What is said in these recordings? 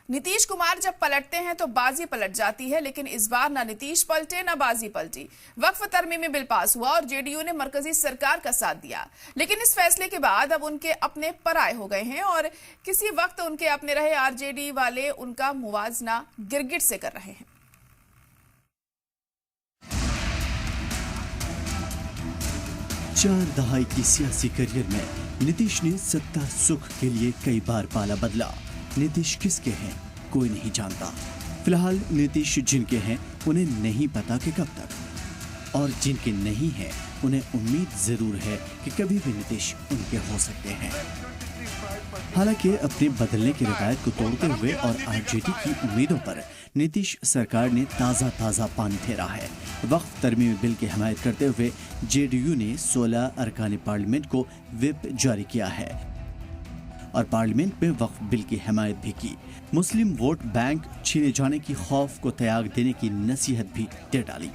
नीतीश कुमार जब पलटते हैं तो बाजी पलट जाती है, लेकिन इस बार ना नीतीश पलटे ना बाजी पलटी। वक्फ तरमीमी बिल पास हुआ और जेडीयू ने मरकजी सरकार का साथ दिया, लेकिन इस फैसले के बाद अब उनके अपने पराये हो गए हैं और किसी वक्त उनके अपने रहे आरजेडी वाले उनका मुवाजना गिरगिट से कर रहे हैं। चार दहाई की सियासी करियर में नीतीश ने सत्ता सुख के लिए कई बार पाला बदला। नीतीश किसके हैं कोई नहीं जानता। फिलहाल नीतीश जिनके हैं उन्हें नहीं पता कि कब तक, और जिनके नहीं हैं उन्हें उम्मीद जरूर है कि कभी भी नीतीश उनके हो सकते हैं। हालांकि अपने बदलने की रवायत को तोड़ते हुए और आरजेडी की उम्मीदों पर नीतीश सरकार ने ताज़ा पानी फेरा है। वक्फ तरमीमी बिल की हमायत करते हुए जेडीयू ने 16 अरकान पार्लियामेंट को व्हिप जारी किया है और पार्लियामेंट में वक्फ बिल की हमायत भी की। मुस्लिम वोट बैंक छीने जाने की खौफ को त्याग देने की नसीहत भी दे डाली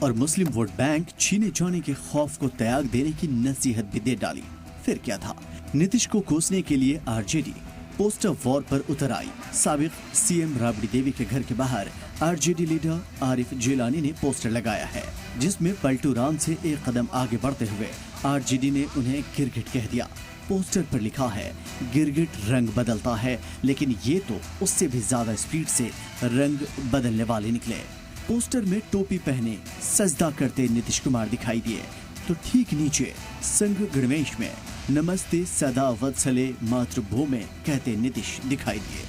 और मुस्लिम वोट बैंक छीने जाने के खौफ को त्याग देने की नसीहत भी दे डाली। फिर क्या था, नीतीश को कोसने के लिए आरजेडी पोस्टर वॉर पर उतर आई। साबिक सीएम राबड़ी देवी के घर के बाहर आरजेडी लीडर आरिफ जिलानी ने पोस्टर लगाया है, जिसमें पलटू राम से एक कदम आगे बढ़ते हुए आरजेडी ने उन्हें गिरगिट कह दिया। पोस्टर पर लिखा है, गिरगिट रंग बदलता है, लेकिन ये तो उससे भी ज्यादा स्पीड से रंग बदलने वाले निकले। पोस्टर में टोपी पहने सजदा करते नीतीश कुमार दिखाई दिए, तो ठीक नीचे संघ गणवेश में नमस्ते सदा वत्सले मातृभूमि कहते नीतीश दिखाई दिए।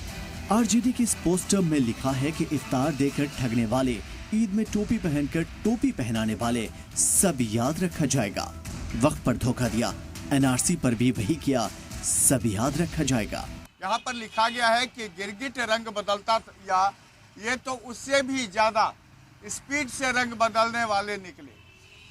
आरजेडी के इस पोस्टर में लिखा है कि इफ्तार देकर ठगने वाले, ईद में टोपी पहनकर टोपी पहनाने वाले सब याद रखा जाएगा। वक्त पर धोखा दिया, एनआरसी पर भी वही किया, सब याद रखा जाएगा। यहाँ पर लिखा गया है कि गिरगिट रंग बदलता या ये तो उससे भी ज्यादा स्पीड से रंग बदलने वाले निकले।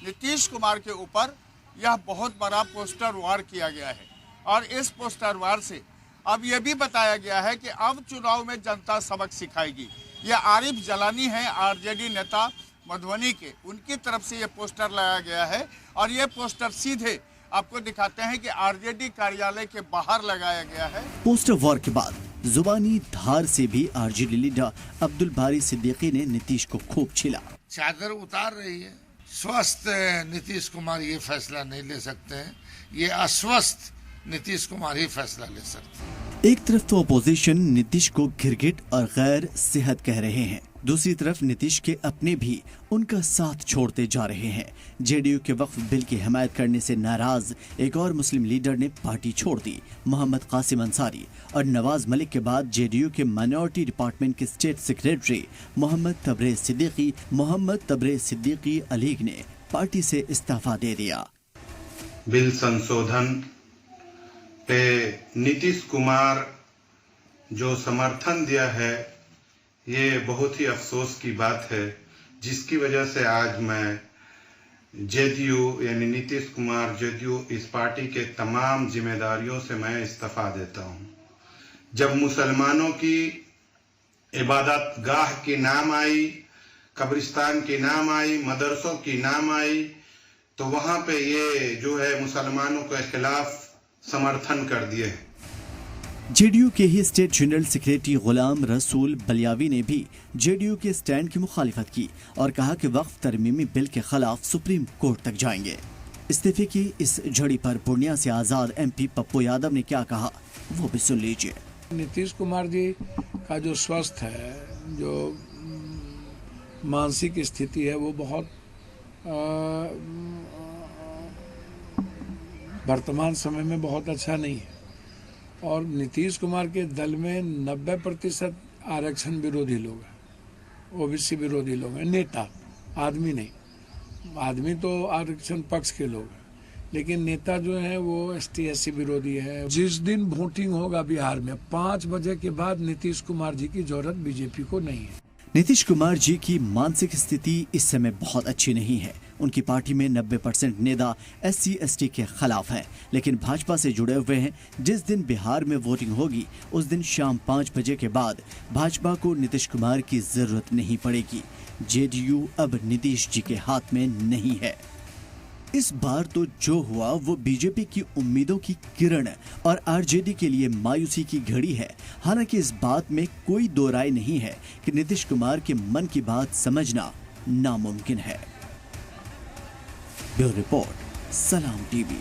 नीतीश कुमार के ऊपर यह बहुत बड़ा पोस्टर वार किया गया है और इस पोस्टर वार से अब यह भी बताया गया है कि अब चुनाव में जनता सबक सिखाएगी। यह आरिफ जिलानी है, आरजेडी नेता मधुबनी के, उनकी तरफ से यह पोस्टर लगाया गया है और ये पोस्टर सीधे आपको दिखाते हैं कि आरजेडी कार्यालय के बाहर लगाया गया है। पोस्टर वॉर के बाद जुबानी धार से भी आरजेडी लीडर अब्दुल बारी सिद्दीकी ने नीतीश को खूब छिला। चादर उतार रही है। स्वस्थ नीतीश कुमार ये फैसला नहीं ले सकते हैं, ये अस्वस्थ नीतीश कुमार ही फैसला ले सकते हैं। एक तरफ तो अपोजिशन नीतीश को गिरगिट और गैर सेहत कह रहे हैं, दूसरी तरफ नीतीश के अपने भी उनका साथ छोड़ते जा रहे हैं। जेडीयू के वक्फ बिल की हमायत करने से नाराज एक और मुस्लिम लीडर ने पार्टी छोड़ दी। मोहम्मद कासिम अंसारी और नवाज मलिक के बाद जेडीयू के माइनॉरिटी डिपार्टमेंट के स्टेट सेक्रेटरी मोहम्मद तबरेज सिद्दीकी अलीग ने पार्टी से इस्तीफा दे दिया। बिल संशोधन पे नीतीश कुमार जो समर्थन दिया है, ये बहुत ही अफसोस की बात है, जिसकी वजह से आज मैं जेडीयू यानी नीतीश कुमार जेडीयू इस पार्टी के तमाम जिम्मेदारियों से मैं इस्तीफा देता हूं। जब मुसलमानों की इबादत गाह की नाम आई, कब्रिस्तान की नाम आई, मदरसों की नाम आई, तो वहां पे ये जो है मुसलमानों के खिलाफ समर्थन कर दिए। जेडीयू के ही state general secretary Ghulam Rasool Balyavi ने भी जेडीयू के स्टैंड की मुखालिफत की और कहा कि वक्फ तरमीमी बिल के खिलाफ सुप्रीम कोर्ट तक जाएंगे। इस्तीफे की इस झड़ी पर पूर्णिया से आजाद एमपी पप्पू यादव ने क्या कहा, वो भी सुन लीजिए। नीतीश कुमार जी का जो स्वस्थ है, जो मानसिक स्थिति है, वो बहुत वर्तमान समय में बहुत अच्छा नहीं है और नीतीश कुमार के दल में 90% आरक्षण विरोधी लोग हैं, ओबीसी विरोधी लोग हैं। नेता, आदमी नहीं, आदमी तो आरक्षण पक्ष के लोग हैं, लेकिन नेता जो हैं वो एसटी एससी विरोधी है। जिस दिन वोटिंग होगा बिहार में 5 बजे के बाद नीतीश कुमार जी की जरूरत बीजेपी को नहीं है। नीतीश कुमार जी की मानसिक स्थिति इस समय बहुत अच्छी नहीं है। उनकी पार्टी में 90% नेता SC/ST के खिलाफ हैं, लेकिन भाजपा से जुड़े हुए हैं। जिस दिन बिहार में वोटिंग होगी उस दिन शाम 5 बजे के बाद भाजपा को नीतीश कुमार की जरूरत नहीं पड़ेगी। जेडीयू अब नीतीश जी के हाथ में नहीं है। इस बार तो जो हुआ वो बीजेपी की उम्मीदों की किरण और आरजेडी के लिए मायूसी की घड़ी है। हालांकि इस बात में कोई दो राय नहीं है कि नीतीश कुमार के मन की बात समझना नामुमकिन है। ब्यूरो रिपोर्ट, सलाम टीवी।